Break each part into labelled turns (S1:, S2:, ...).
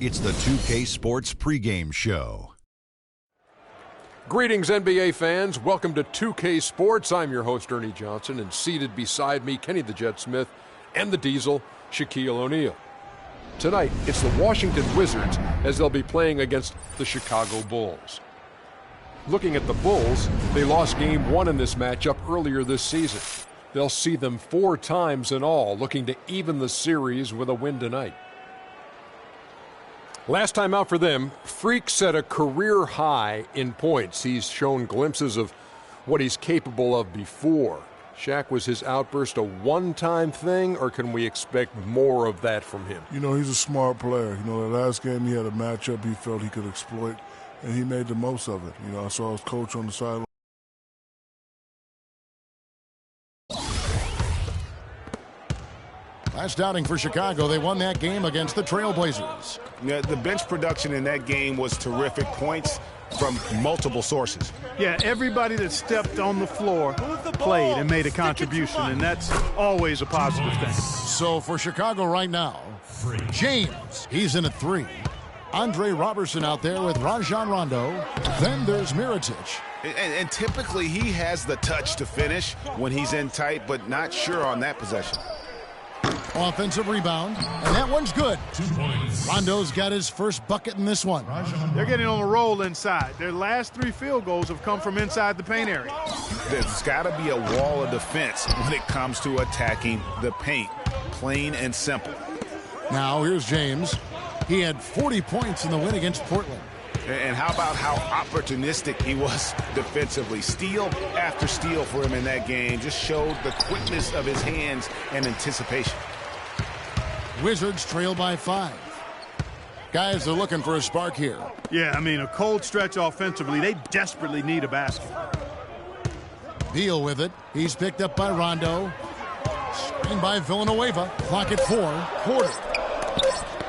S1: It's the 2K Sports pregame show.
S2: Greetings, NBA fans. Welcome to 2K Sports. I'm your host, Ernie Johnson, and seated beside me, Kenny the Jet Smith and the Diesel, Shaquille O'Neal. Tonight, it's the Washington Wizards as they'll be playing against the Chicago Bulls. Looking at the Bulls, they lost Game 1 in this matchup earlier this season. They'll see them 4 times in all, looking to even the series with a win tonight. Last time out for them, Freak set a career high in points. He's shown glimpses of what he's capable of before. Shaq, was his outburst a one-time thing, or can we expect more of that from him?
S3: You know, he's a smart player. You know, the last game he had a matchup he felt he could exploit, and he made the most of it. You know, I saw his coach on the sideline.
S4: Last outing for Chicago, they won that game against the Trailblazers.
S5: Yeah, the bench production in that game was terrific. Points from multiple sources.
S6: Yeah, everybody that stepped on the floor played and made a contribution, and that's always a positive thing.
S4: So for Chicago right now, James, he's in at 3. Andre Robertson out there with Rajon Rondo. Then there's Mirotic.
S5: And typically he has the touch to finish when he's in tight, but not sure on that possession.
S4: Offensive rebound, and that one's good. Rondo's got his first bucket in this one.
S6: They're getting on a roll inside. Their last 3 field goals have come from inside the paint area.
S5: There's got to be a wall of defense when it comes to attacking the paint. Plain and simple.
S4: Now here's James. He had 40 points in the win against Portland.
S5: And how about how opportunistic he was defensively? Steal after steal for him in that game just showed the quickness of his hands and anticipation.
S4: Wizards trail by 5. Guys, they're looking for a spark here.
S6: Yeah, I mean, a cold stretch offensively. They desperately need a basket.
S4: Beal with it. He's picked up by Rondo. Screen by Villanueva. Clock at 4. Porter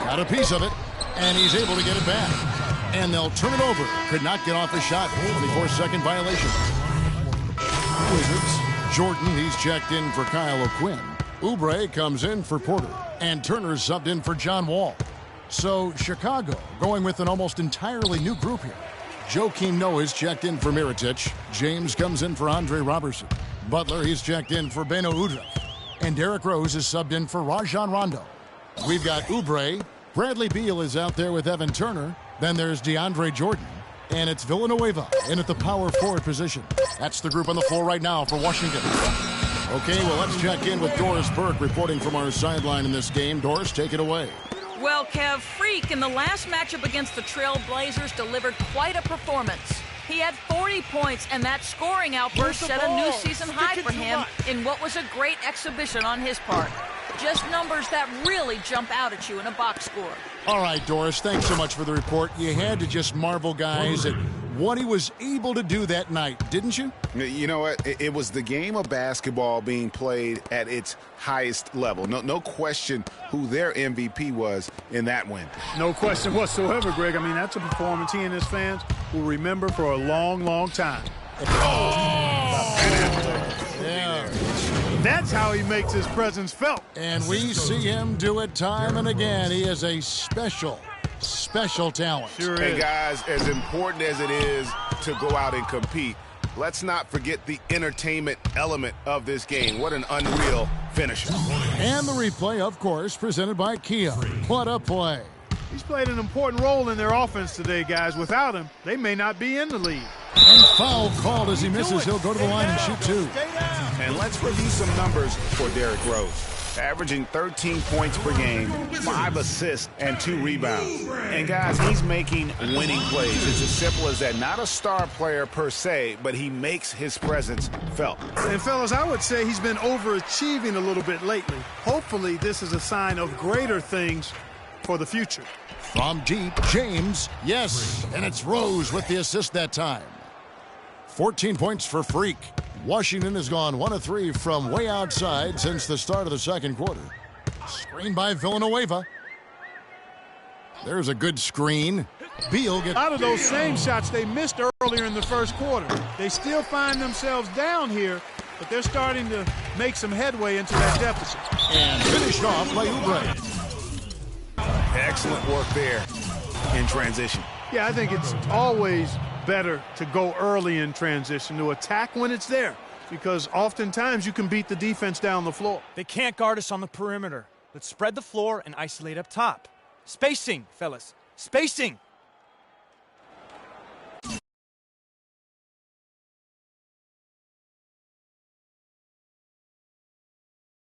S4: got a piece of it, and he's able to get it back. And they'll turn it over. Could not get off the shot. 24-second violation. Wizards. Jordan, he's checked in for Kyle O'Quinn. Oubre comes in for Porter. And Turner's subbed in for John Wall. So Chicago going with an almost entirely new group here. Joakim Noah's checked in for Mirotic. James comes in for Andre Robertson. Butler, he's checked in for Beno Udrih. And Derrick Rose is subbed in for Rajon Rondo. We've got Oubre. Bradley Beal is out there with Evan Turner. Then there's DeAndre Jordan. And it's Villanueva in at the power forward position. That's the group on the floor right now for Washington. Okay, well, let's check in with Doris Burke reporting from our sideline in this game. Doris, take it away.
S7: Well, Kev, Freak in the last matchup against the Trailblazers delivered quite a performance. He had 40 points, and that scoring outburst set a new season high for him in what was a great exhibition on his part. Just numbers that really jump out at you in a box score.
S4: All right, Doris, thanks so much for the report. You had to just marvel, guys, at what he was able to do that night, didn't you?
S5: You know what? It was the game of basketball being played at its highest level. No question who their MVP was in that win.
S6: No question whatsoever, Greg. I mean, that's a performance he and his fans will remember for a long, long time.
S4: Yeah.
S6: That's how he makes his presence felt.
S4: And we see him do it time and again. He is a special talent.
S6: Sure
S5: Hey,
S6: is.
S5: guys, as important as it is to go out and compete, let's not forget the entertainment element of this game. What an unreal finisher.
S4: And the replay, of course, presented by Kia. What a play.
S6: He's played an important role in their offense today, guys. Without him, they may not be in the league.
S4: And foul called as he misses. He'll go to the line and shoot 2.
S5: And let's review some numbers for Derrick Rose. Averaging 13 points per game, 5 assists, and 2 rebounds. And, guys, he's making winning plays. It's as simple as that. Not a star player per se, but he makes his presence felt.
S6: And, fellas, I would say he's been overachieving a little bit lately. Hopefully, this is a sign of greater things for the future.
S4: From deep, James, yes, and it's Rose with the assist that time. 14 points for Freak. Washington has gone 1 of 3 from way outside since the start of the second quarter. Screen by Villanueva. There's a good screen. Beal gets
S6: out of those same shots they missed earlier in the first quarter. They still find themselves down here, but they're starting to make some headway into that deficit.
S4: And finished off by Oubre.
S5: Excellent work there. in transition.
S6: Yeah, I think it's always better to go early in transition, to attack when it's there, because oftentimes you can beat the defense down the floor.
S8: They can't guard us on the perimeter. Let's spread the floor and isolate up top. Spacing, fellas. Spacing.